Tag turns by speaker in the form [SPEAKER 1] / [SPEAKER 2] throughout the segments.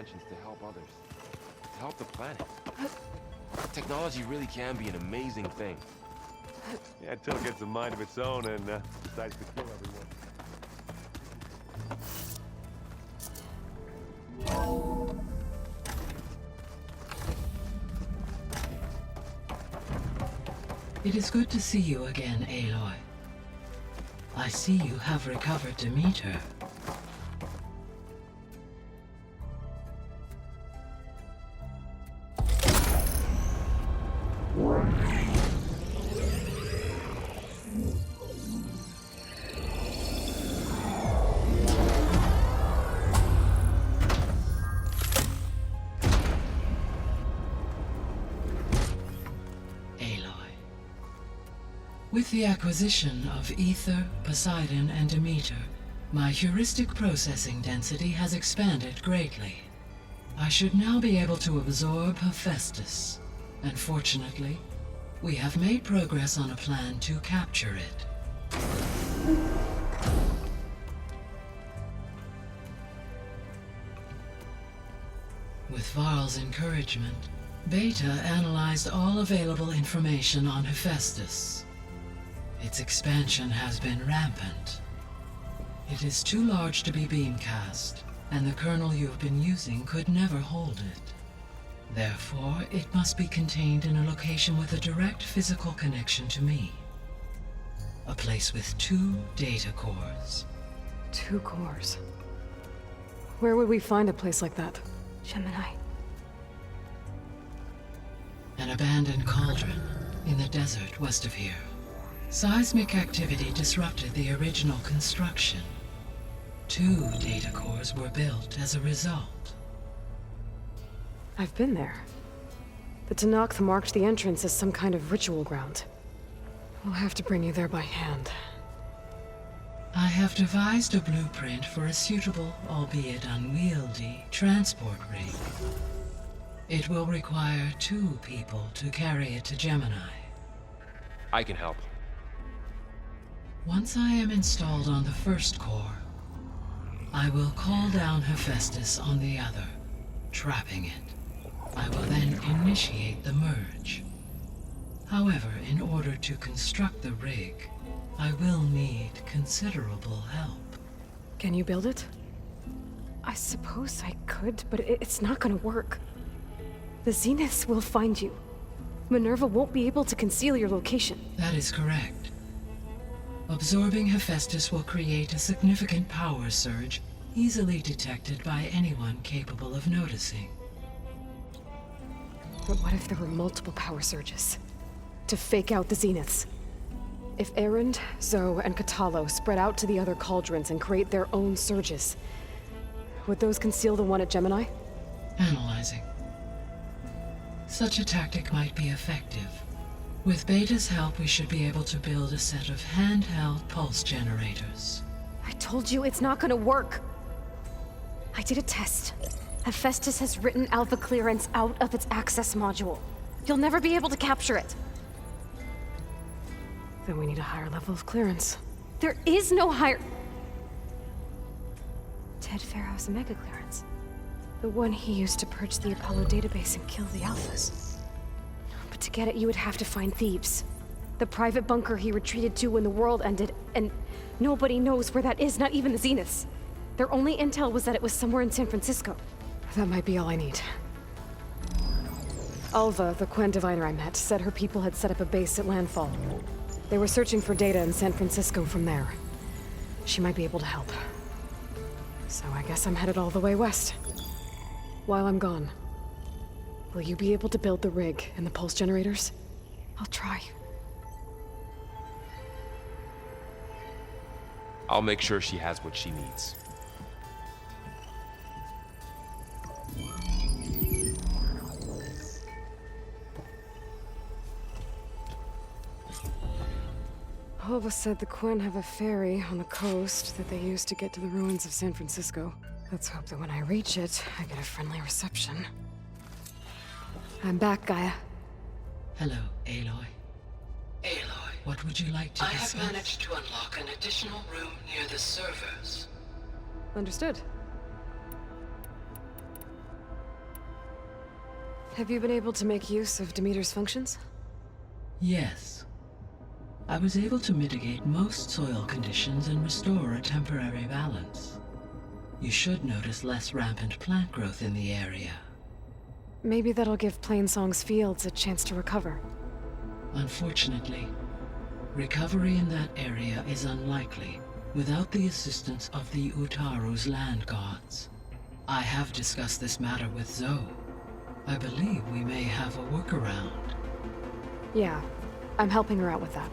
[SPEAKER 1] inventions to help others. To help the planet. Technology really can be an amazing thing.
[SPEAKER 2] Yeah, until it gets a mind of its own and decides to kill everyone.
[SPEAKER 3] It is good to see you again, Aloy. I see you have recovered Demeter. With the acquisition of Ether, Poseidon, and Demeter, my heuristic processing density has expanded greatly. I should now be able to absorb Hephaestus, and fortunately, we have made progress on a plan to capture it. With Varl's encouragement, Beta analyzed all available information on Hephaestus. Its expansion has been rampant. It is too large to be beamcast, and the kernel you have been using could never hold it. Therefore, it must be contained in a location with a direct physical connection to me. A place with 2 data cores.
[SPEAKER 4] 2 cores? Where would we find a place like that?
[SPEAKER 5] Gemini.
[SPEAKER 3] An abandoned cauldron in the desert west of here. Seismic activity disrupted the original construction. 2 data cores were built as a result.
[SPEAKER 4] I've been there. The Tenakth marked the entrance as some kind of ritual ground. We'll have to bring you there by hand.
[SPEAKER 3] I have devised a blueprint for a suitable, albeit unwieldy, transport rig. It will require 2 people to carry it to Gemini.
[SPEAKER 1] I can help.
[SPEAKER 3] Once I am installed on the first core, I will call down Hephaestus on the other, trapping it. I will then initiate the merge. However, in order to construct the rig, I will need considerable help.
[SPEAKER 4] Can you build it? I suppose I could, but it's not gonna work. The Zeniths will find you. Minerva won't be able to conceal your location.
[SPEAKER 3] That is correct. Absorbing Hephaestus will create a significant power surge, easily detected by anyone capable of noticing.
[SPEAKER 4] But what if there were multiple power surges? To fake out the Zeniths? If Erend, Zoe, and Katalo spread out to the other cauldrons and create their own surges, would those conceal the one at Gemini?
[SPEAKER 3] Analyzing. Such a tactic might be effective. With Beta's help, we should be able to build a set of handheld pulse generators.
[SPEAKER 4] I told you it's not gonna work! I did a test. Hephaestus has written Alpha clearance out of its access module. You'll never be able to capture it. Then we need a higher level of clearance. There is no higher...
[SPEAKER 5] Ted Pharaoh's mega clearance.
[SPEAKER 4] The one he used to purge the Apollo database and kill the Alphas. But to get it, you would have to find Thebes. The private bunker he retreated to when the world ended, and nobody knows where that is, not even the Zeniths. Their only intel was that it was somewhere in San Francisco. That might be all I need. Alva, the Quen diviner I met, said her people had set up a base at landfall. They were searching for data in San Francisco from there. She might be able to help. So I guess I'm headed all the way west. While I'm gone, will you be able to build the rig and the pulse generators? I'll try.
[SPEAKER 1] I'll make sure she has what she needs.
[SPEAKER 4] Alva said the Quen have a ferry on the coast that they use to get to the ruins of San Francisco. Let's hope that when I reach it, I get a friendly reception. I'm back, Gaia.
[SPEAKER 3] Hello, Aloy. Aloy, what would you like to discuss? I have managed to unlock an additional room near the servers.
[SPEAKER 4] Understood. Have you been able to make use of Demeter's functions?
[SPEAKER 3] Yes. I was able to mitigate most soil conditions and restore a temporary balance. You should notice less rampant plant growth in the area.
[SPEAKER 4] Maybe that'll give Plainsong's fields a chance to recover.
[SPEAKER 3] Unfortunately, recovery in that area is unlikely without the assistance of the Utaru's land gods. I have discussed this matter with Zoe. I believe we may have a workaround.
[SPEAKER 4] Yeah, I'm helping her out with that.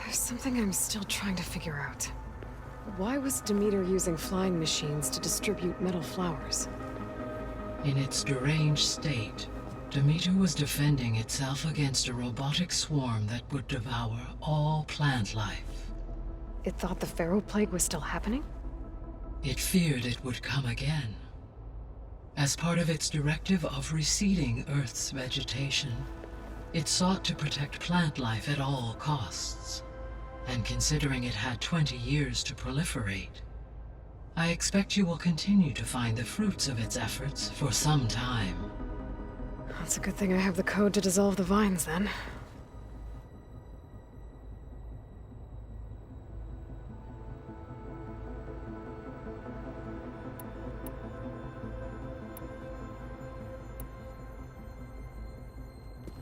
[SPEAKER 4] There's something I'm still trying to figure out. Why was Demeter using flying machines to distribute metal flowers?
[SPEAKER 3] In its deranged state, Demeter was defending itself against a robotic swarm that would devour all plant life.
[SPEAKER 4] It thought the Pharaoh Plague was still happening?
[SPEAKER 3] It feared it would come again. As part of its directive of receding Earth's vegetation, it sought to protect plant life at all costs. And considering it had 20 years to proliferate, I expect you will continue to find the fruits of its efforts for some time.
[SPEAKER 4] That's a good thing I have the code to dissolve the vines, then.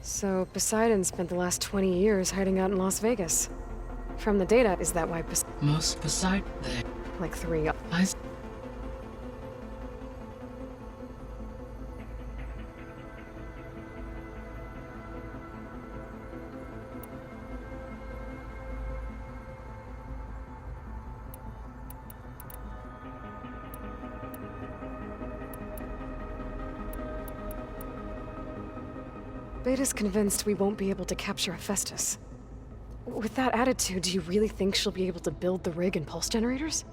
[SPEAKER 4] So, Poseidon spent the last 20 years hiding out in Las Vegas. From the data, is that why
[SPEAKER 3] Most Poseidon there.
[SPEAKER 4] like 3... Beta's convinced we won't be able to capture Hephaestus. With that attitude, do you really think she'll be able to build the rig and pulse generators?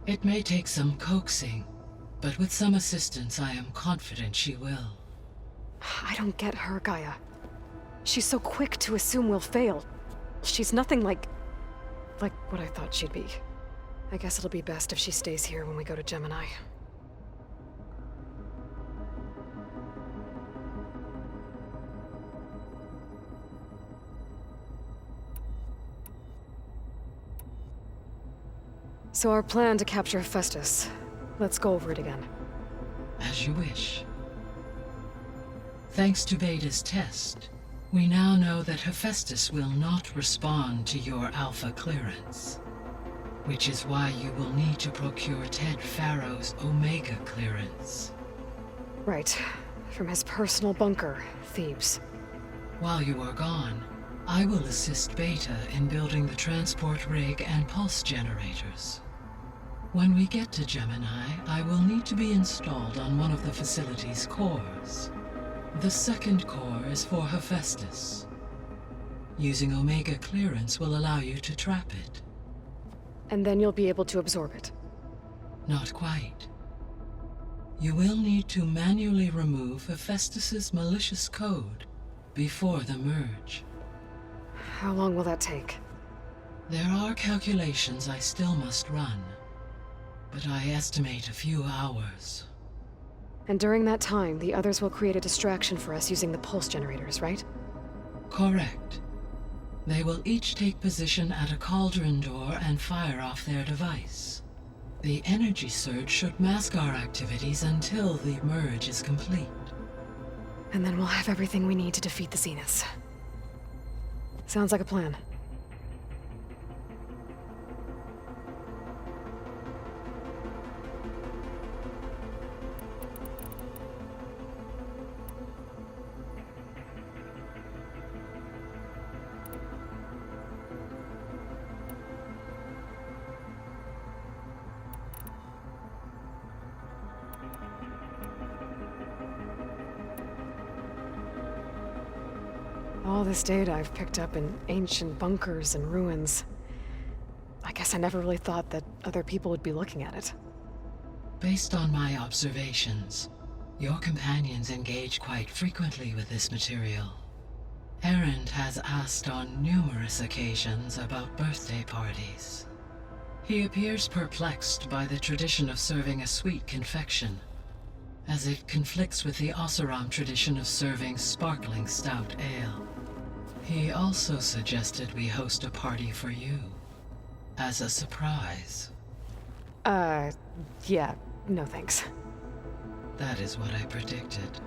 [SPEAKER 3] It may take some coaxing, but with some assistance I am confident she will.
[SPEAKER 4] I don't get her, Gaia. She's so quick to assume we'll fail. She's nothing like what I thought she'd be. I guess it'll be best if she stays here when we go to Gemini. So our plan to capture Hephaestus. Let's go over it again.
[SPEAKER 3] As you wish. Thanks to Beta's test, we now know that Hephaestus will not respond to your Alpha clearance. Which is why you will need to procure Ted Pharaoh's Omega clearance.
[SPEAKER 4] Right. From his personal bunker, Thebes.
[SPEAKER 3] While you are gone, I will assist Beta in building the transport rig and pulse generators. When we get to Gemini, I will need to be installed on one of the facility's cores. The second core is for Hephaestus. Using Omega clearance will allow you to trap it.
[SPEAKER 4] And then you'll be able to absorb it.
[SPEAKER 3] Not quite. You will need to manually remove Hephaestus's malicious code before the merge.
[SPEAKER 4] How long will that take?
[SPEAKER 3] There are calculations I still must run, but I estimate a few hours.
[SPEAKER 4] And during that time, the others will create a distraction for us using the pulse generators, right?
[SPEAKER 3] Correct. They will each take position at a cauldron door and fire off their device. The energy surge should mask our activities until the merge is complete.
[SPEAKER 4] And then we'll have everything we need to defeat the Zeniths. Sounds like a plan. All this data I've picked up in ancient bunkers and ruins. I guess I never really thought that other people would be looking at it.
[SPEAKER 3] Based on my observations, your companions engage quite frequently with this material. Erend has asked on numerous occasions about birthday parties. He appears perplexed by the tradition of serving a sweet confection, as it conflicts with the Oseram tradition of serving sparkling stout ale. He also suggested we host a party for you, as a surprise.
[SPEAKER 4] Yeah, no thanks.
[SPEAKER 3] That is what I predicted.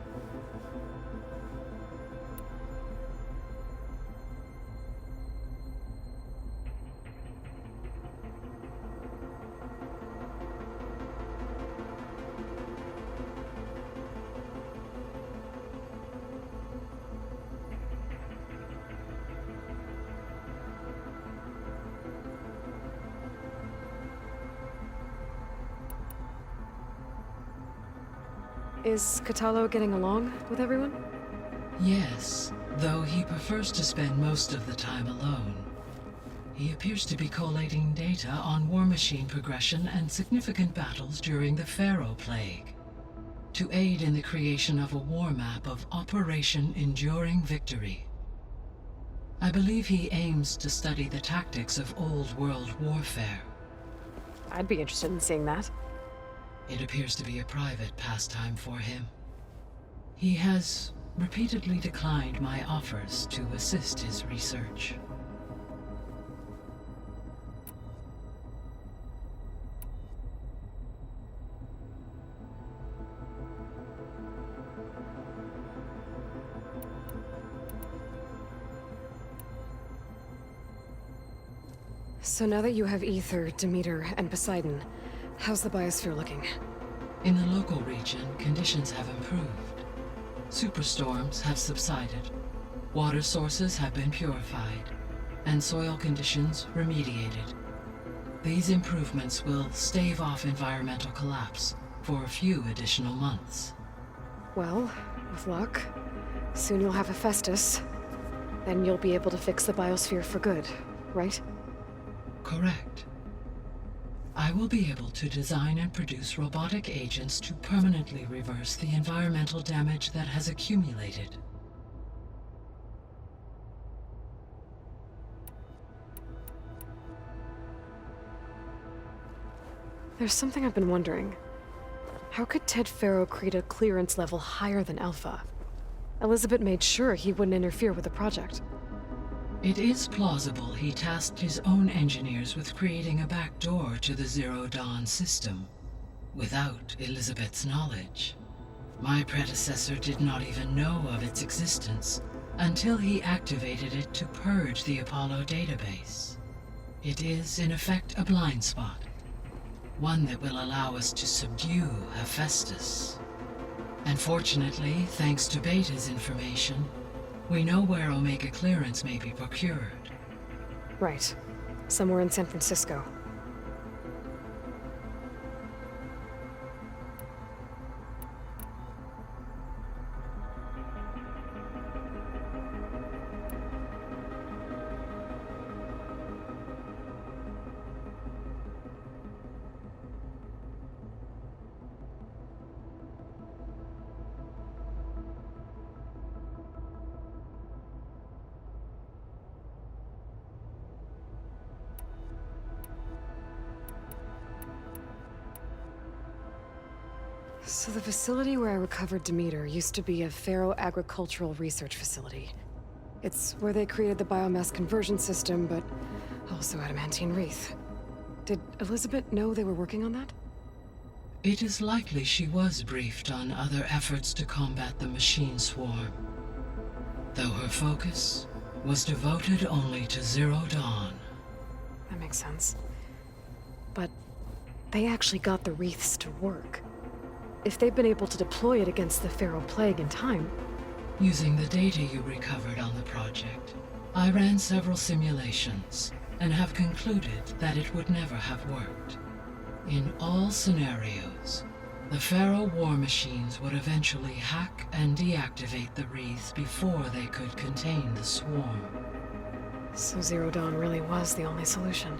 [SPEAKER 4] Is Katalo getting along with everyone?
[SPEAKER 3] Yes, though he prefers to spend most of the time alone. He appears to be collating data on war machine progression and significant battles during the Pharaoh Plague, to aid in the creation of a war map of Operation Enduring Victory. I believe he aims to study the tactics of Old World warfare.
[SPEAKER 4] I'd be interested in seeing that.
[SPEAKER 3] It appears to be a private pastime for him. He has repeatedly declined my offers to assist his research.
[SPEAKER 4] So now that you have Ether, Demeter, and Poseidon, how's the biosphere looking?
[SPEAKER 3] In the local region, conditions have improved. Superstorms have subsided, water sources have been purified, and soil conditions remediated. These improvements will stave off environmental collapse for a few additional months.
[SPEAKER 4] Well, with luck, soon you'll have Hephaestus. Then you'll be able to fix the biosphere for good, right?
[SPEAKER 3] Correct. I will be able to design and produce robotic agents to permanently reverse the environmental damage that has accumulated.
[SPEAKER 4] There's something I've been wondering. How could Ted Faro create a clearance level higher than Alpha? Elizabeth made sure he wouldn't interfere with the project.
[SPEAKER 3] It is plausible he tasked his own engineers with creating a back door to the Zero Dawn system, without Elizabeth's knowledge. My predecessor did not even know of its existence until he activated it to purge the Apollo database. It is, in effect, a blind spot, one that will allow us to subdue Hephaestus. And fortunately, thanks to Beta's information, we know where Omega clearance may be procured.
[SPEAKER 4] Right. Somewhere in San Francisco. So the facility where I recovered Demeter used to be a Pharaoh agricultural research facility. It's where they created the biomass conversion system, but also adamantine wreath. Did Elizabeth know they were working on that?
[SPEAKER 3] It is likely she was briefed on other efforts to combat the machine swarm, though her focus was devoted only to Zero Dawn.
[SPEAKER 4] That makes sense. But they actually got the wreaths to work. If they've been able to deploy it against the Pharaoh Plague in time...
[SPEAKER 3] Using the data you recovered on the project, I ran several simulations and have concluded that it would never have worked. In all scenarios, the Pharaoh war machines would eventually hack and deactivate the wreaths before they could contain the swarm.
[SPEAKER 4] So Zero Dawn really was the only solution.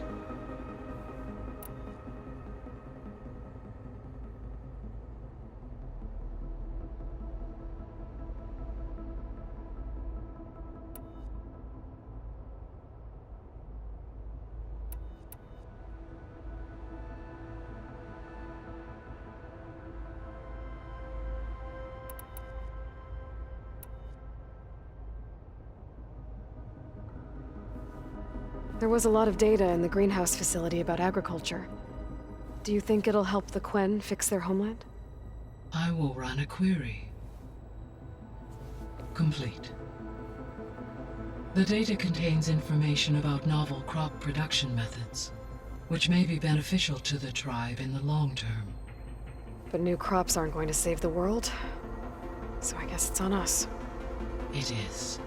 [SPEAKER 4] There was a lot of data in the greenhouse facility about agriculture. Do you think it'll help the Quen fix their homeland?
[SPEAKER 3] I will run a query. Complete. The data contains information about novel crop production methods, which may be beneficial to the tribe in the long term.
[SPEAKER 4] But new crops aren't going to save the world, so I guess it's on us.
[SPEAKER 3] It is.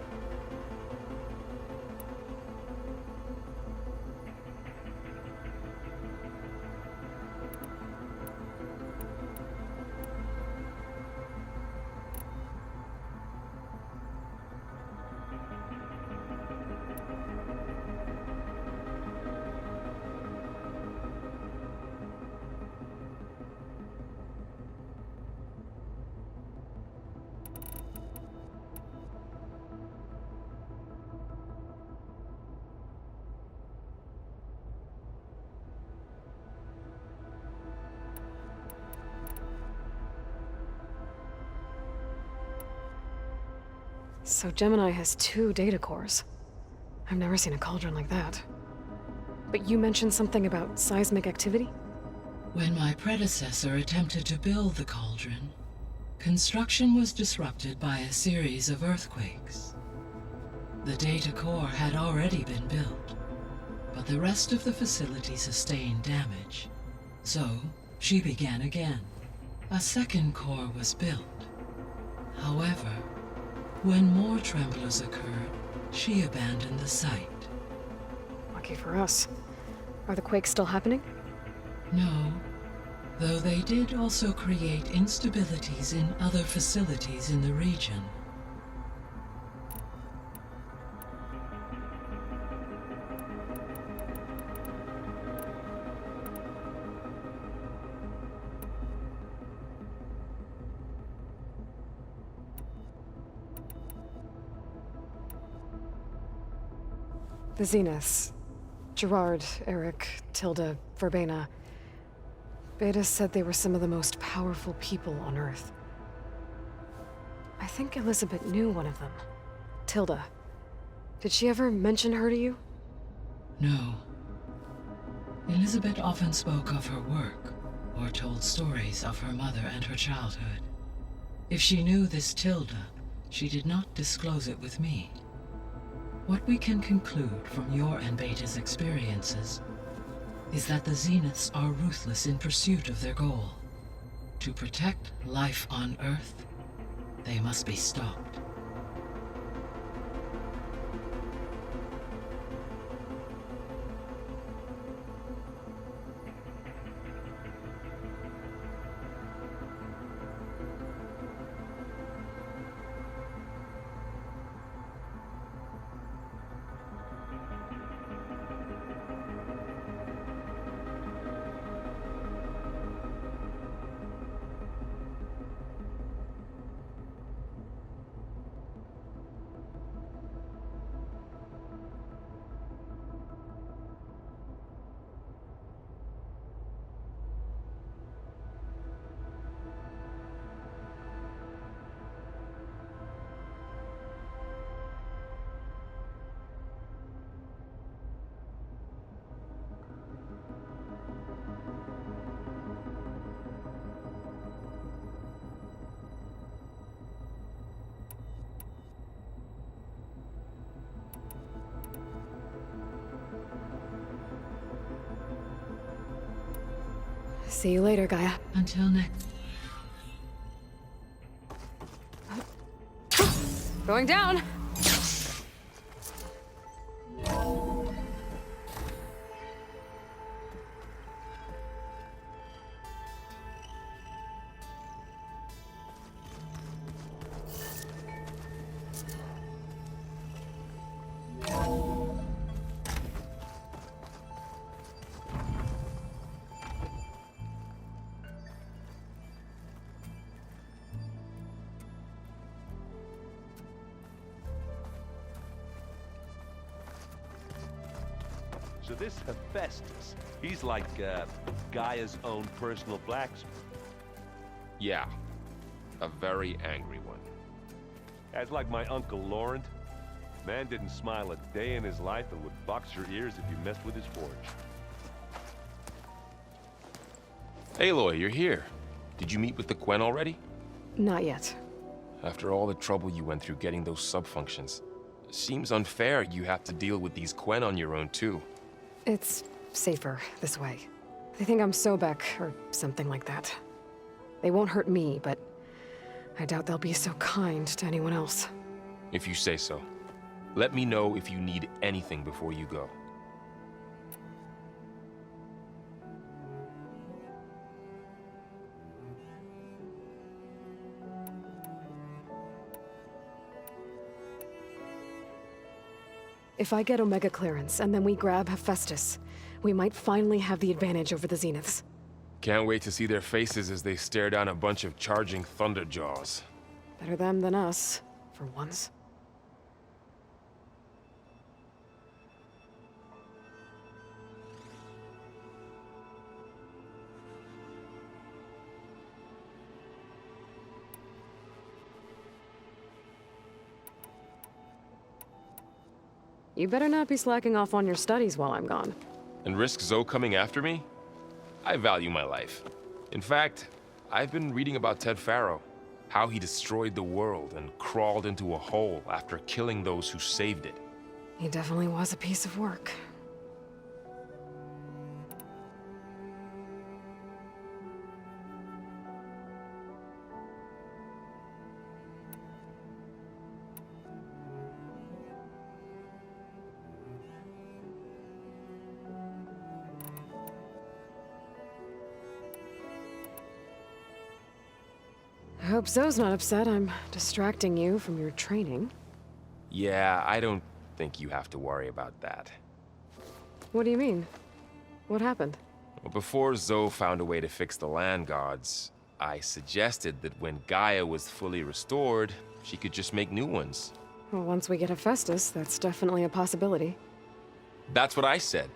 [SPEAKER 4] So Gemini has 2 data cores. I've never seen a cauldron like that. But you mentioned something about seismic activity?
[SPEAKER 3] When my predecessor attempted to build the cauldron, construction was disrupted by a series of earthquakes. The data core had already been built, but the rest of the facility sustained damage. So, she began again. A second core was built. However, when more tremblers occurred, she abandoned the site.
[SPEAKER 4] Lucky for us. Are the quakes still happening?
[SPEAKER 3] No, though they did also create instabilities in other facilities in the region.
[SPEAKER 4] The Zeniths. Gerard, Eric, Tilda, Verbena. Beta said they were some of the most powerful people on Earth. I think Elizabeth knew one of them. Tilda. Did she ever mention her to you?
[SPEAKER 3] No. Elizabeth often spoke of her work, or told stories of her mother and her childhood. If she knew this Tilda, she did not disclose it with me. What we can conclude from your and Beta's experiences is that the Zeniths are ruthless in pursuit of their goal. To protect life on Earth, they must be stopped.
[SPEAKER 4] See you later, Gaia.
[SPEAKER 3] Until next.
[SPEAKER 4] Going down!
[SPEAKER 2] So this Hephaestus, he's like Gaia's own personal blacksmith.
[SPEAKER 1] Yeah. A very angry one.
[SPEAKER 2] That's like my Uncle Laurent. Man didn't smile a day in his life and would box your ears if you messed with his forge.
[SPEAKER 1] Aloy, you're here. Did you meet with the Quen already?
[SPEAKER 4] Not yet.
[SPEAKER 1] After all the trouble you went through getting those sub-functions, it seems unfair you have to deal with these Quen on your own too.
[SPEAKER 4] It's safer this way. They think I'm Sobek, or something like that. They won't hurt me, but I doubt they'll be so kind to anyone else.
[SPEAKER 1] If you say so. Let me know if you need anything before you go.
[SPEAKER 4] If I get Omega clearance, and then we grab Hephaestus, we might finally have the advantage over the Zeniths.
[SPEAKER 1] Can't wait to see their faces as they stare down a bunch of charging Thunderjaws.
[SPEAKER 4] Better them than us, for once. You better not be slacking off on your studies while I'm gone.
[SPEAKER 1] And risk Zoe coming after me? I value my life. In fact, I've been reading about Ted Faro. How he destroyed the world and crawled into a hole after killing those who saved it.
[SPEAKER 4] He definitely was a piece of work. I hope Zoe's not upset I'm distracting you from your training.
[SPEAKER 1] Yeah, I don't think you have to worry about that.
[SPEAKER 4] What do you mean? What happened?
[SPEAKER 1] Well, before Zoe found a way to fix the land gods, I suggested that when Gaia was fully restored, she could just make new ones.
[SPEAKER 4] Well, once we get Hephaestus, that's definitely a possibility.
[SPEAKER 1] That's what I said.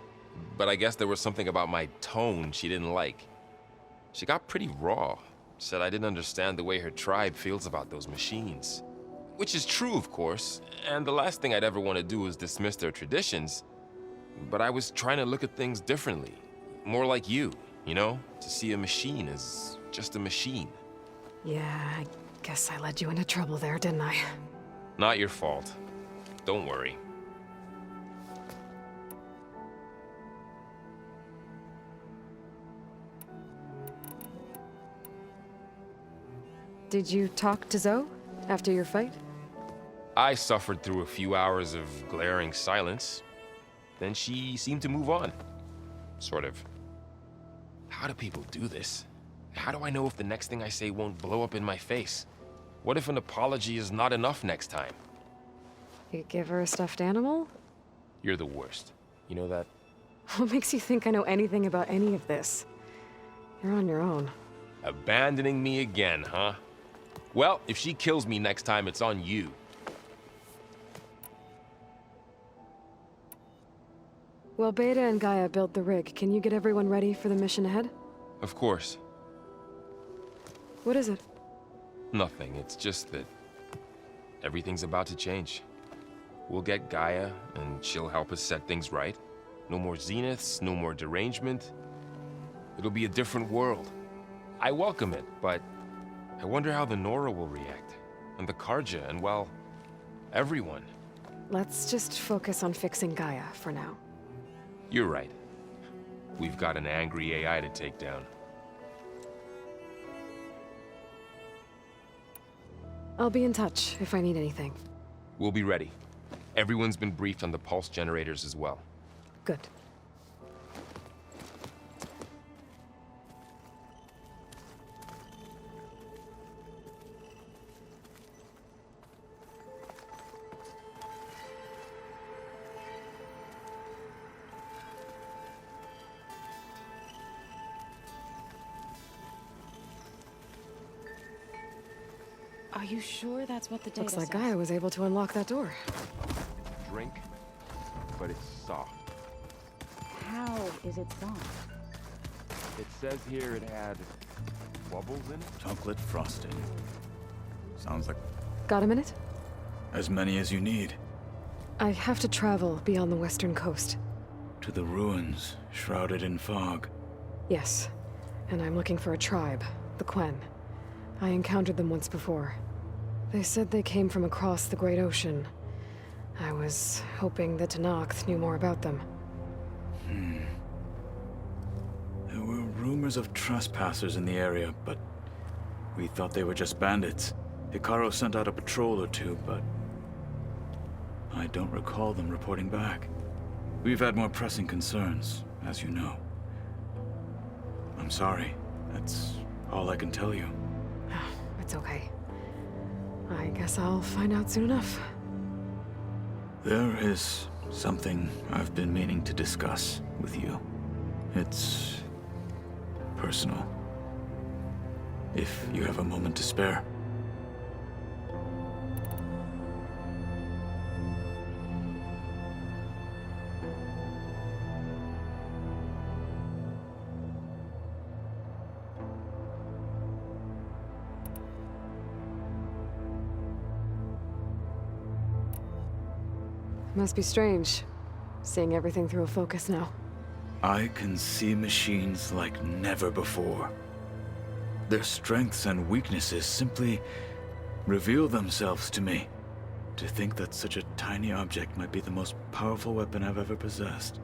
[SPEAKER 1] But I guess there was something about my tone she didn't like. She got pretty raw. Said I didn't understand the way her tribe feels about those machines. Which is true, of course, and the last thing I'd ever want to do is dismiss their traditions. But I was trying to look at things differently. More like you know? To see a machine as just a machine.
[SPEAKER 4] Yeah, I guess I led you into trouble there, didn't I?
[SPEAKER 1] Not your fault. Don't worry.
[SPEAKER 4] Did you talk to Zoe after your fight?
[SPEAKER 1] I suffered through a few hours of glaring silence. Then she seemed to move on. Sort of. How do people do this? How do I know if the next thing I say won't blow up in my face? What if an apology is not enough next time?
[SPEAKER 4] You give her a stuffed animal?
[SPEAKER 1] You're the worst. You know that?
[SPEAKER 4] What makes you think I know anything about any of this? You're on your own.
[SPEAKER 1] Abandoning me again, huh? Well, if she kills me next time, it's on you.
[SPEAKER 4] While Beta and Gaia build the rig, can you get everyone ready for the mission ahead?
[SPEAKER 1] Of course.
[SPEAKER 4] What is it?
[SPEAKER 1] Nothing. It's just that everything's about to change. We'll get Gaia, and she'll help us set things right. No more Zeniths, no more derangement. It'll be a different world. I welcome it, but I wonder how the Nora will react. And the Karja, and well, everyone.
[SPEAKER 4] Let's just focus on fixing Gaia for now.
[SPEAKER 1] You're right. We've got an angry AI to take down.
[SPEAKER 4] I'll be in touch if I need anything.
[SPEAKER 1] We'll be ready. Everyone's been briefed on the pulse generators as well.
[SPEAKER 4] Good.
[SPEAKER 5] Are you sure that's what the data
[SPEAKER 4] Looks like
[SPEAKER 5] says?
[SPEAKER 4] Gaia was able to unlock that door.
[SPEAKER 2] Drink, but it's soft.
[SPEAKER 5] How is it soft?
[SPEAKER 2] It says here it had bubbles in it.
[SPEAKER 6] Chocolate frosting. Sounds like
[SPEAKER 4] Got a minute?
[SPEAKER 6] as many as you need.
[SPEAKER 4] I have to travel beyond the western coast.
[SPEAKER 6] To the ruins, shrouded in fog.
[SPEAKER 4] Yes, and I'm looking for a tribe, the Quen. I encountered them once before. They said they came from across the Great Ocean. I was hoping that Tenakth knew more about them.
[SPEAKER 6] There were rumors of trespassers in the area, but we thought they were just bandits. Hekarro sent out a patrol or two, but I don't recall them reporting back. We've had more pressing concerns, as you know. I'm sorry. That's all I can tell you.
[SPEAKER 4] It's okay. I guess I'll find out soon enough.
[SPEAKER 6] There is something I've been meaning to discuss with you. It's personal. If you have a moment to spare.
[SPEAKER 4] Must be strange, seeing everything through a focus now.
[SPEAKER 6] I can see machines like never before. Their strengths and weaknesses simply reveal themselves to me. To think that such a tiny object might be the most powerful weapon I've ever possessed.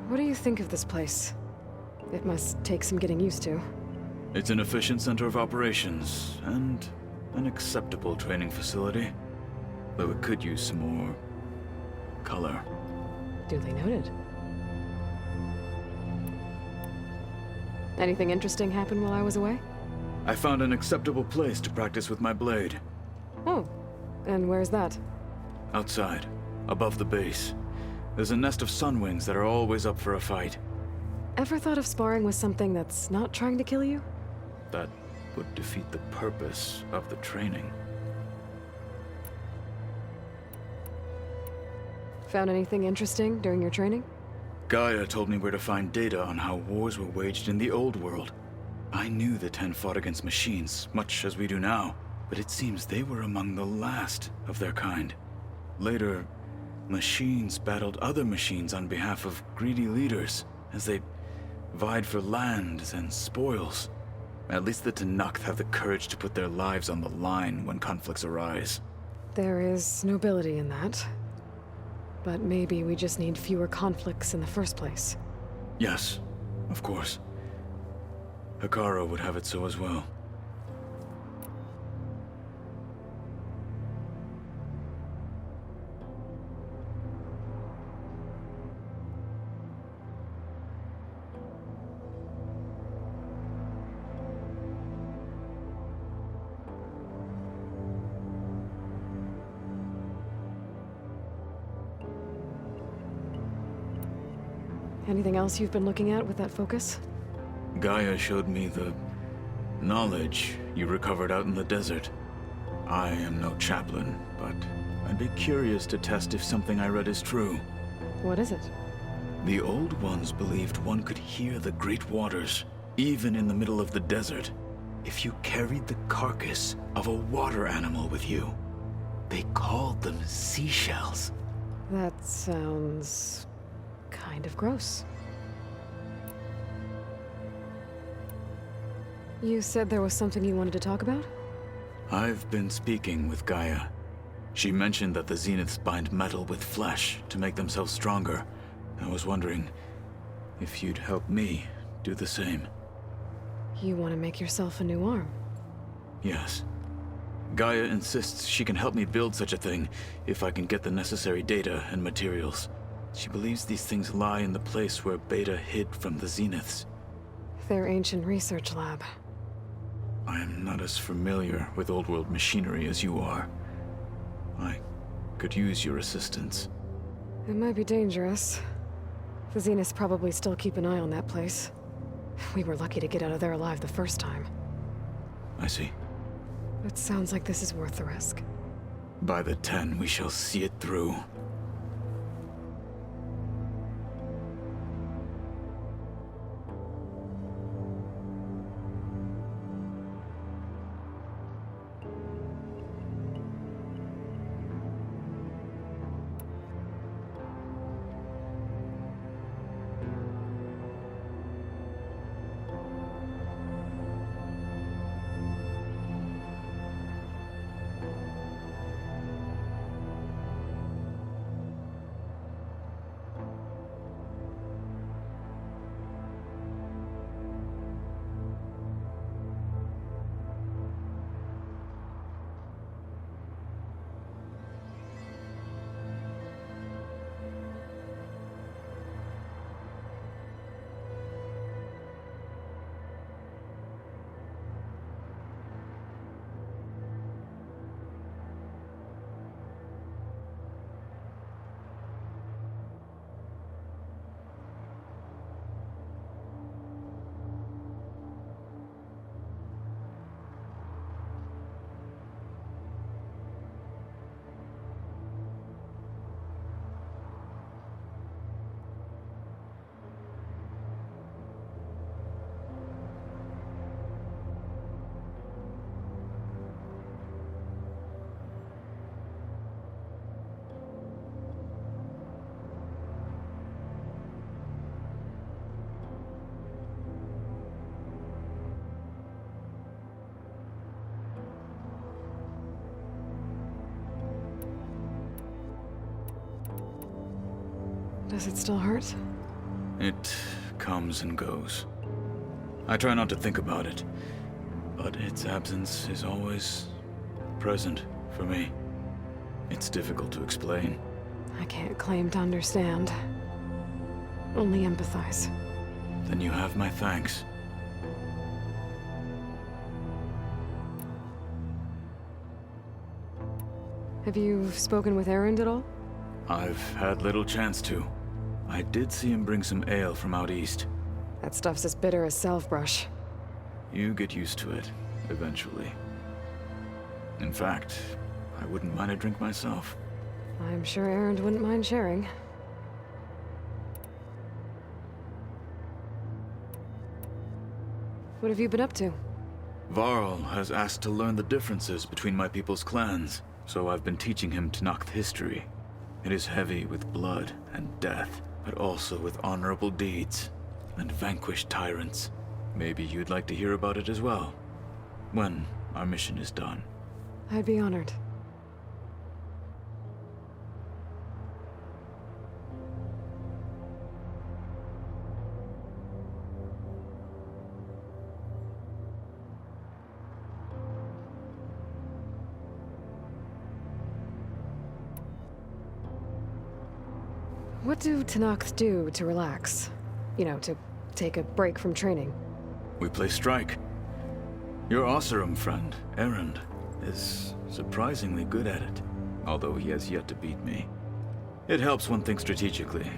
[SPEAKER 4] What do you think of this place? It must take some getting used to.
[SPEAKER 6] It's an efficient center of operations, and an acceptable training facility. Though it could use some more color.
[SPEAKER 4] Duly noted. Anything interesting happen while I was away?
[SPEAKER 6] I found an acceptable place to practice with my blade.
[SPEAKER 4] Oh, and where's that?
[SPEAKER 6] Outside, above the base. There's a nest of sunwings that are always up for a fight.
[SPEAKER 4] Ever thought of sparring with something that's not trying to kill you?
[SPEAKER 6] That would defeat the purpose of the training.
[SPEAKER 4] Found anything interesting during your training?
[SPEAKER 6] Gaia told me where to find data on how wars were waged in the old world. I knew the Ten fought against machines, much as we do now, but it seems they were among the last of their kind. Later, machines battled other machines on behalf of greedy leaders, as they vied for lands and spoils. At least the Tenakth have the courage to put their lives on the line when conflicts arise.
[SPEAKER 4] There is nobility in that. But maybe we just need fewer conflicts in the first place.
[SPEAKER 6] Yes, of course. Hekarro would have it so as well.
[SPEAKER 4] Anything else you've been looking at with that focus?
[SPEAKER 6] Gaia showed me the knowledge you recovered out in the desert. I am no chaplain, but I'd be curious to test if something I read is true.
[SPEAKER 4] What is it?
[SPEAKER 6] The Old Ones believed one could hear the great waters, even in the middle of the desert, if you carried the carcass of a water animal with you. They called them seashells.
[SPEAKER 4] That sounds kind of gross. You said there was something you wanted to talk about?
[SPEAKER 6] I've been speaking with Gaia. She mentioned that the Zeniths bind metal with flesh to make themselves stronger. I was wondering if you'd help me do the same.
[SPEAKER 4] You want to make yourself a new arm?
[SPEAKER 6] Yes. Gaia insists she can help me build such a thing if I can get the necessary data and materials. She believes these things lie in the place where Beta hid from the Zeniths.
[SPEAKER 4] Their ancient research lab.
[SPEAKER 6] I am not as familiar with old world machinery as you are. I could use your assistance.
[SPEAKER 4] It might be dangerous. The Zeniths probably still keep an eye on that place. We were lucky to get out of there alive the first time.
[SPEAKER 6] I see.
[SPEAKER 4] It sounds like this is worth the risk.
[SPEAKER 6] By the 10, we shall see it through.
[SPEAKER 4] Does it still hurt?
[SPEAKER 6] It comes and goes. I try not to think about it, but its absence is always present for me. It's difficult to explain.
[SPEAKER 4] I can't claim to understand. Only empathize.
[SPEAKER 6] Then you have my thanks.
[SPEAKER 4] Have you spoken with Erend at all?
[SPEAKER 6] I've had little chance to. I did see him bring some ale from out east.
[SPEAKER 4] That stuff's as bitter as salve-brush.
[SPEAKER 6] You get used to it, eventually. In fact, I wouldn't mind a drink myself.
[SPEAKER 4] I'm sure Erend wouldn't mind sharing. What have you been up to?
[SPEAKER 6] Varl has asked to learn the differences between my people's clans, so I've been teaching him Tenakth history. It is heavy with blood and death, but also with honorable deeds and vanquished tyrants. Maybe you'd like to hear about it as well, when our mission is done.
[SPEAKER 4] I'd be honored. What do Tenakth do to relax? You know, to take a break from training?
[SPEAKER 6] We play strike. Your Oseram friend, Erend, is surprisingly good at it, although he has yet to beat me. It helps one think strategically,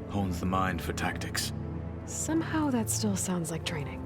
[SPEAKER 6] hones the mind for tactics.
[SPEAKER 4] Somehow that still sounds like training.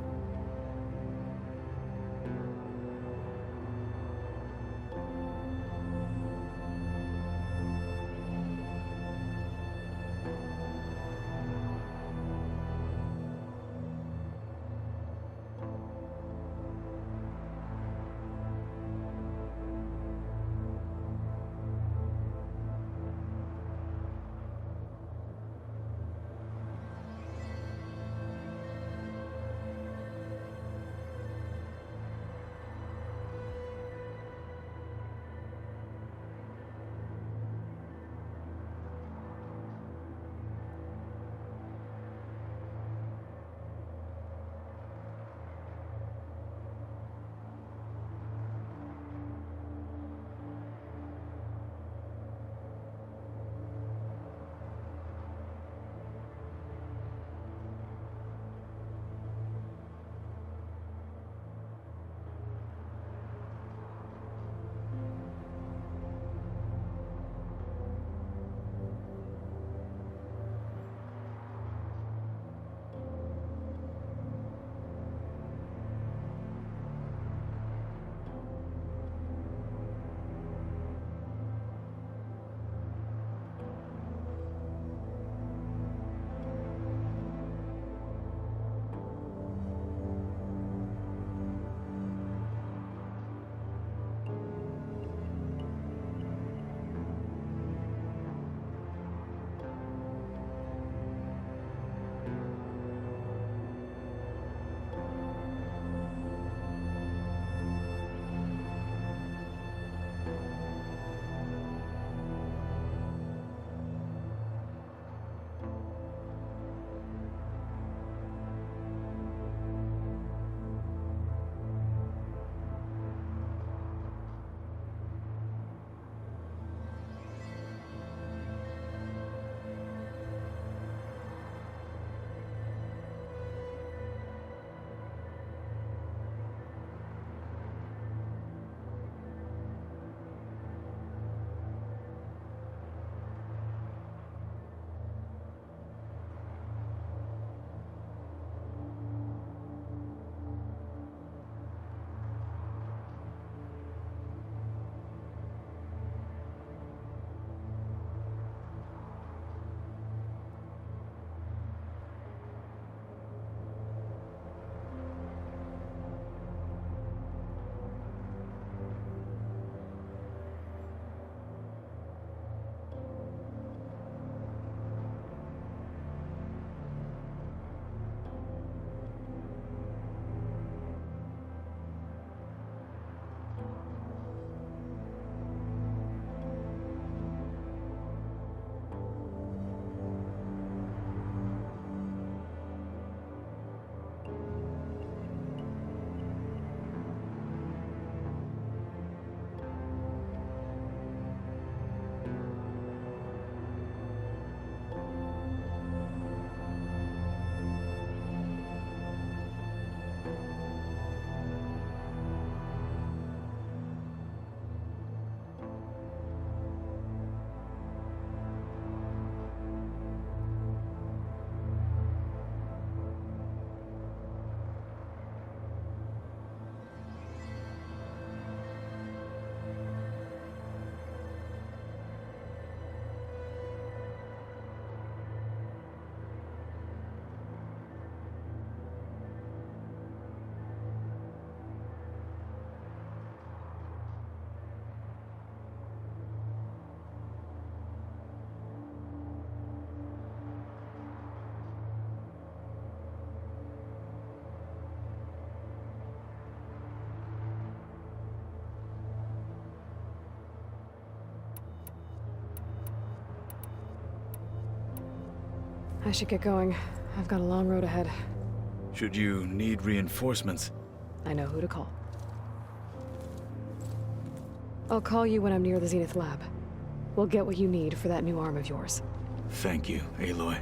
[SPEAKER 4] I should get going. I've got a long road ahead.
[SPEAKER 6] Should you need reinforcements,
[SPEAKER 4] I know who to call. I'll call you when I'm near the Zenith lab. We'll get what you need for that new arm of yours.
[SPEAKER 6] thank you, Aloy.